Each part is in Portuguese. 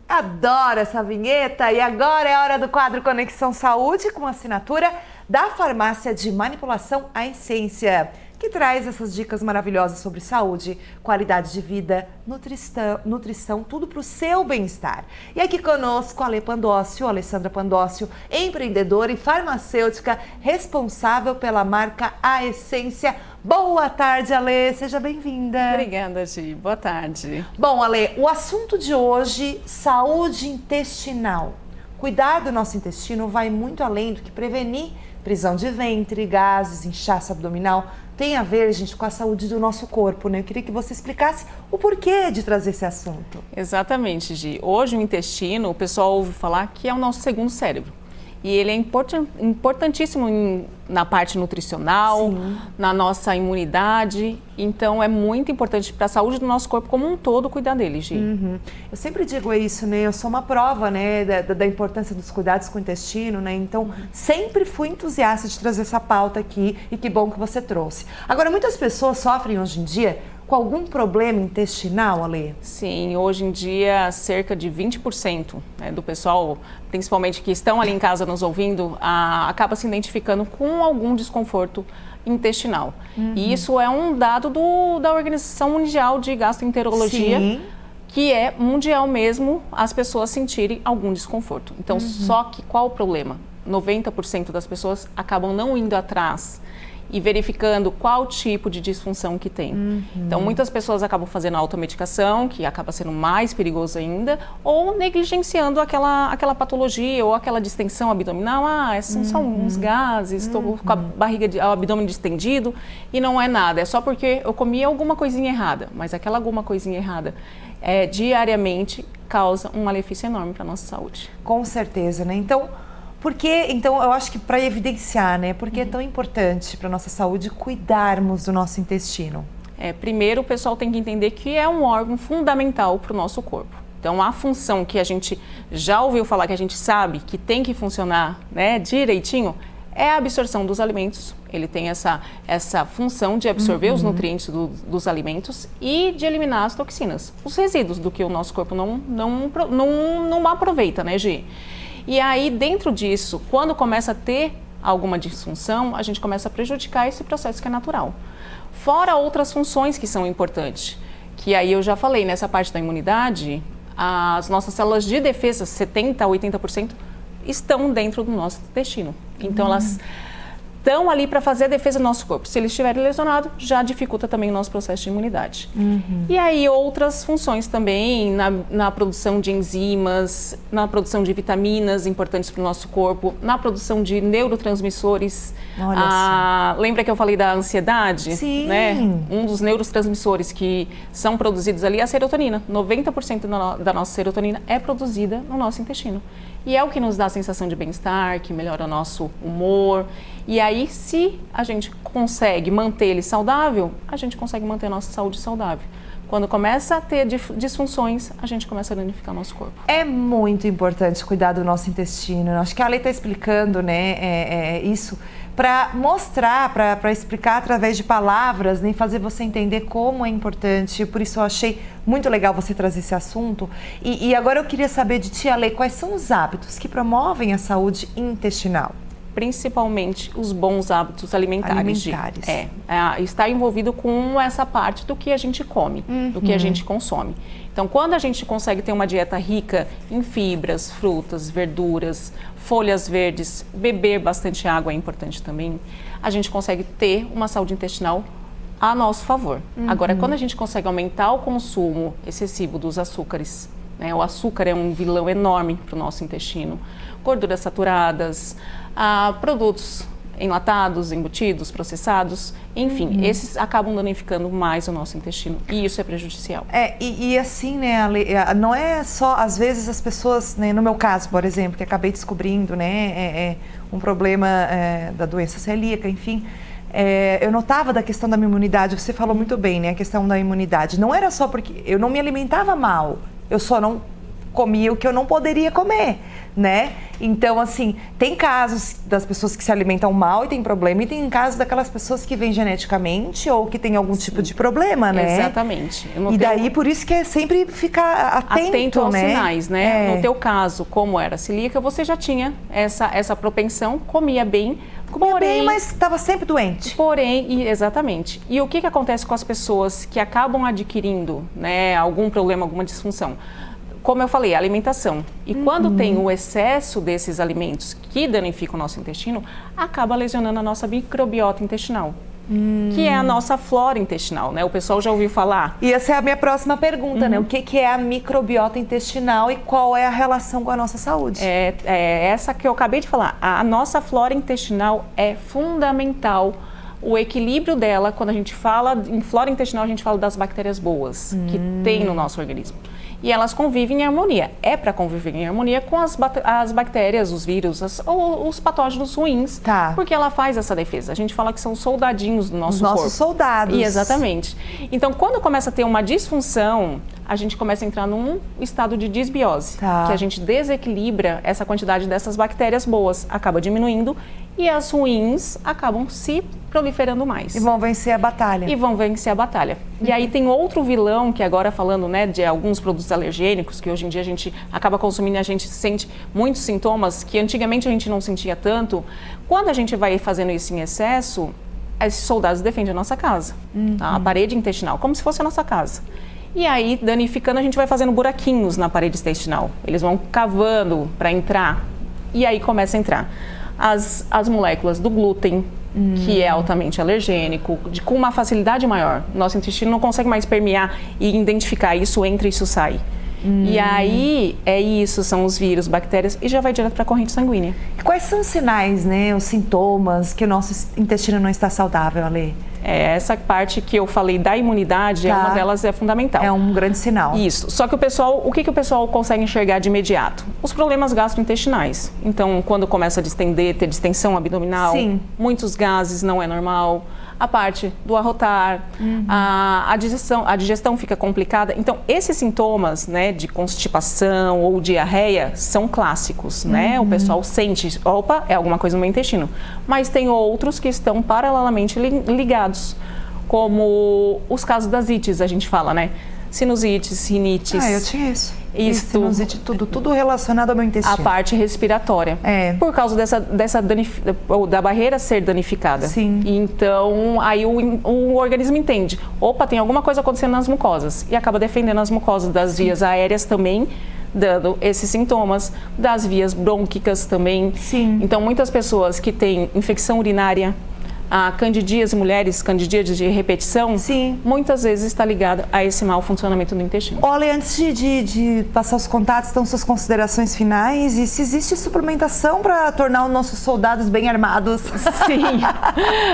Adoro essa vinheta e agora é a hora do quadro Conexão Saúde com assinatura da Farmácia de Manipulação A Essência, que traz essas dicas maravilhosas sobre saúde, qualidade de vida, nutrição, tudo para o seu bem-estar. E aqui conosco a Alessandra Pandócio, empreendedora e farmacêutica responsável pela marca A Essência. Boa tarde, Ale, seja bem-vinda. Obrigada, Gi. Boa tarde. Bom, Ale, o assunto de hoje, saúde intestinal. Cuidar do nosso intestino vai muito além do que prevenir prisão de ventre, gases, inchaço abdominal. Tem a ver, gente, com a saúde do nosso corpo, né? Eu queria que você explicasse o porquê de trazer esse assunto. Exatamente, Gi. Hoje o intestino, o pessoal ouve falar que é o nosso segundo cérebro. E ele é importantíssimo na parte nutricional, sim, na nossa imunidade. Então, é muito importante para a saúde do nosso corpo como um todo cuidar dele, Gi. Uhum. Eu sempre digo isso, né? Eu sou uma prova, né, da importância dos cuidados com o intestino, né? Então, sempre fui entusiasta de trazer essa pauta aqui e que bom que você trouxe. Agora, muitas pessoas sofrem hoje em dia com algum problema intestinal, Ale? Sim, hoje em dia cerca de 20%, né, do pessoal, principalmente que estão ali em casa nos ouvindo, acaba se identificando com algum desconforto intestinal. Uhum. E isso é um dado da Organização Mundial de Gastroenterologia, sim, que é mundial mesmo as pessoas sentirem algum desconforto. Então, só que qual o problema? 90% das pessoas acabam não indo atrás e verificando qual tipo de disfunção que tem. Uhum. Então, muitas pessoas acabam fazendo automedicação, que acaba sendo mais perigoso ainda, ou negligenciando aquela patologia ou aquela distensão abdominal. São só uns gases, estou com o abdômen distendido e não é nada. É só porque eu comi alguma coisinha errada, mas aquela alguma coisinha errada diariamente causa um malefício enorme para a nossa saúde. Com certeza, né? Então, eu acho que para evidenciar, né? Por que é tão importante para a nossa saúde cuidarmos do nosso intestino? Primeiro, o pessoal tem que entender que é um órgão fundamental para o nosso corpo. Então, a função que a gente já ouviu falar, que a gente sabe que tem que funcionar, né, direitinho, é a absorção dos alimentos. Ele tem essa função de absorver os nutrientes dos alimentos e de eliminar as toxinas, os resíduos do que o nosso corpo não aproveita, né, Gi? E aí, dentro disso, quando começa a ter alguma disfunção, a gente começa a prejudicar esse processo que é natural. Fora outras funções que são importantes, que aí eu já falei, nessa parte da imunidade, as nossas células de defesa, 70% a 80%, estão dentro do nosso intestino. Então, elas estão ali para fazer a defesa do nosso corpo. Se eles estiverem lesionados, já dificulta também o nosso processo de imunidade. E aí outras funções também, na produção de enzimas, na produção de vitaminas importantes para o nosso corpo, na produção de neurotransmissores. Lembra que eu falei da ansiedade? Sim. Né? Um dos neurotransmissores que são produzidos ali é a serotonina. 90% da nossa serotonina é produzida no nosso intestino. E é o que nos dá a sensação de bem-estar, que melhora o nosso humor. E aí, se a gente consegue manter ele saudável, a gente consegue manter a nossa saúde saudável. Quando começa a ter disfunções, a gente começa a danificar o nosso corpo. É muito importante cuidar do nosso intestino. Acho que a Ale está explicando, né, isso para mostrar, para explicar através de palavras, né, fazer você entender como é importante. Por isso eu achei muito legal você trazer esse assunto. E agora eu queria saber de ti, Ale, quais são os hábitos que promovem a saúde intestinal? Principalmente os bons hábitos alimentares. Está envolvido com essa parte do que a gente come, do que a gente consome. Então, quando a gente consegue ter uma dieta rica em fibras, frutas, verduras, folhas verdes, beber bastante água é importante também, a gente consegue ter uma saúde intestinal a nosso favor. Agora, quando a gente consegue aumentar o consumo excessivo dos açúcares, né, o açúcar é um vilão enorme para o nosso intestino, gorduras saturadas, produtos enlatados, embutidos, processados, enfim, esses acabam danificando mais o nosso intestino e isso é prejudicial. E assim, né, Ale, não é só, às vezes as pessoas, né, no meu caso, por exemplo, que acabei descobrindo, né, um problema da doença celíaca, enfim, eu notava da questão da minha imunidade, você falou muito bem, né, a questão da imunidade, não era só porque eu não me alimentava mal, eu só não comia o que eu não poderia comer, né? Então, assim, tem casos das pessoas que se alimentam mal e tem problema, e tem casos daquelas pessoas que vêm geneticamente ou que tem algum tipo de problema, né? Exatamente. E daí, por isso que é sempre ficar atento, aos né? sinais, né? No teu caso, como era celíaca, você já tinha essa propensão, comia bem, bem, mas estava sempre doente. Exatamente. E o que acontece com as pessoas que acabam adquirindo, né, algum problema, alguma disfunção? Como eu falei, a alimentação. E quando tem o excesso desses alimentos que danificam o nosso intestino, acaba lesionando a nossa microbiota intestinal, que é a nossa flora intestinal, né? O pessoal já ouviu falar? E essa é a minha próxima pergunta, né? O que é a microbiota intestinal e qual é a relação com a nossa saúde? É essa que eu acabei de falar. A nossa flora intestinal é fundamental. O equilíbrio dela, quando a gente fala em flora intestinal, a gente fala das bactérias boas que tem no nosso organismo. E elas convivem em harmonia. É para conviver em harmonia com as bactérias, os vírus, os patógenos ruins. Tá. Porque ela faz essa defesa. A gente fala que são soldadinhos do nosso corpo. Os nossos soldados. Exatamente. Então, quando começa a ter uma disfunção, a gente começa a entrar num estado de disbiose. Tá. Que a gente desequilibra essa quantidade dessas bactérias boas. Acaba diminuindo e as ruins acabam se proliferando mais. E vão vencer a batalha. E aí tem outro vilão, que agora falando, né, de alguns produtos alergênicos, que hoje em dia a gente acaba consumindo e a gente sente muitos sintomas que antigamente a gente não sentia tanto. Quando a gente vai fazendo isso em excesso, esses soldados defendem a nossa casa, tá? A parede intestinal, como se fosse a nossa casa. E aí, danificando, a gente vai fazendo buraquinhos na parede intestinal. Eles vão cavando para entrar, e aí começa a entrar as moléculas do glúten, que é altamente alergênico, com uma facilidade maior. Nosso intestino não consegue mais permear e identificar isso entra e isso sai. E aí, são os vírus, bactérias, e já vai direto para a corrente sanguínea. E quais são os sinais, né, os sintomas que o nosso intestino não está saudável, Ale? Essa parte que eu falei da imunidade, Tá. uma delas é fundamental. É um grande sinal. Isso. Só que o que o pessoal consegue enxergar de imediato? Os problemas gastrointestinais. Então, quando começa a distender, ter distensão abdominal, Sim. muitos gases, não é normal. A parte do arrotar, a digestão fica complicada. Então, esses sintomas, né, de constipação ou diarreia são clássicos, né? O pessoal sente, opa, é alguma coisa no meu intestino. Mas tem outros que estão paralelamente ligados, como os casos das ites, a gente fala, né? Sinusites, rinites. Eu tinha isso. Isto, sinusite, tudo relacionado ao meu intestino. a parte respiratória. Por causa da barreira ser danificada. Sim. Então, aí o organismo entende. Opa, tem alguma coisa acontecendo nas mucosas. E acaba defendendo as mucosas das vias aéreas também, dando esses sintomas, das vias brônquicas também. Sim. Então, muitas pessoas que têm infecção urinária, a candidíase, mulheres, candidíase de repetição, Sim. muitas vezes está ligada a esse mau funcionamento do intestino. Olha, antes de passar os contatos, estão suas considerações finais e se existe suplementação para tornar os nossos soldados bem armados. Sim,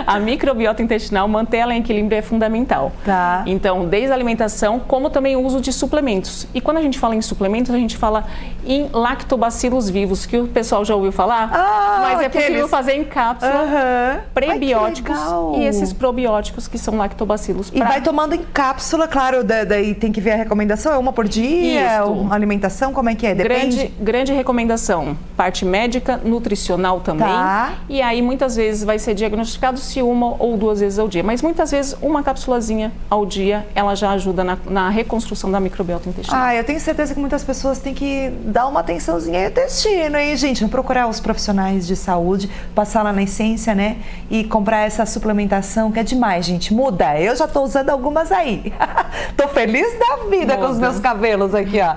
a microbiota intestinal, manter ela em equilíbrio é fundamental. Tá. Então, desde a alimentação, como também o uso de suplementos. E quando a gente fala em suplementos, a gente fala em lactobacilos vivos, que o pessoal já ouviu falar, mas é possível fazer em cápsula, prebióticos e esses probióticos que são lactobacilos. E vai tomando em cápsula, claro, daí tem que ver a recomendação, é uma por dia, uma alimentação, como é que é? Depende. Grande recomendação, parte médica, nutricional também. Tá. E aí muitas vezes vai ser diagnosticado se uma ou duas vezes ao dia, mas muitas vezes uma cápsulazinha ao dia, ela já ajuda na reconstrução da microbiota intestinal. Eu tenho certeza que muitas pessoas têm que dar uma atençãozinha ao intestino, hein, gente? Procurar os profissionais de saúde, passar lá na Essência, né? E comprar essa suplementação que é demais, gente. Muda. Eu já tô usando algumas aí. Tô feliz da vida com os meus cabelos aqui, ó.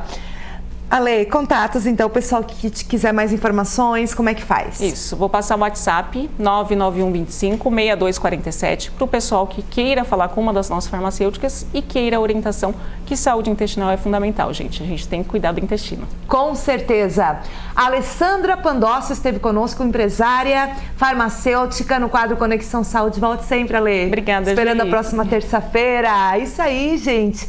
Ale, contatos, então, o pessoal que quiser mais informações, como é que faz? Isso, vou passar o WhatsApp 99125-6247 para o pessoal que queira falar com uma das nossas farmacêuticas e queira orientação, que saúde intestinal é fundamental, gente. A gente tem que cuidar do intestino. Com certeza. A Alessandra Pandolfo esteve conosco, empresária, farmacêutica, no quadro Conexão Saúde. Volte sempre, Ale. Obrigada, Esperando gente. a próxima terça-feira. Isso aí, gente.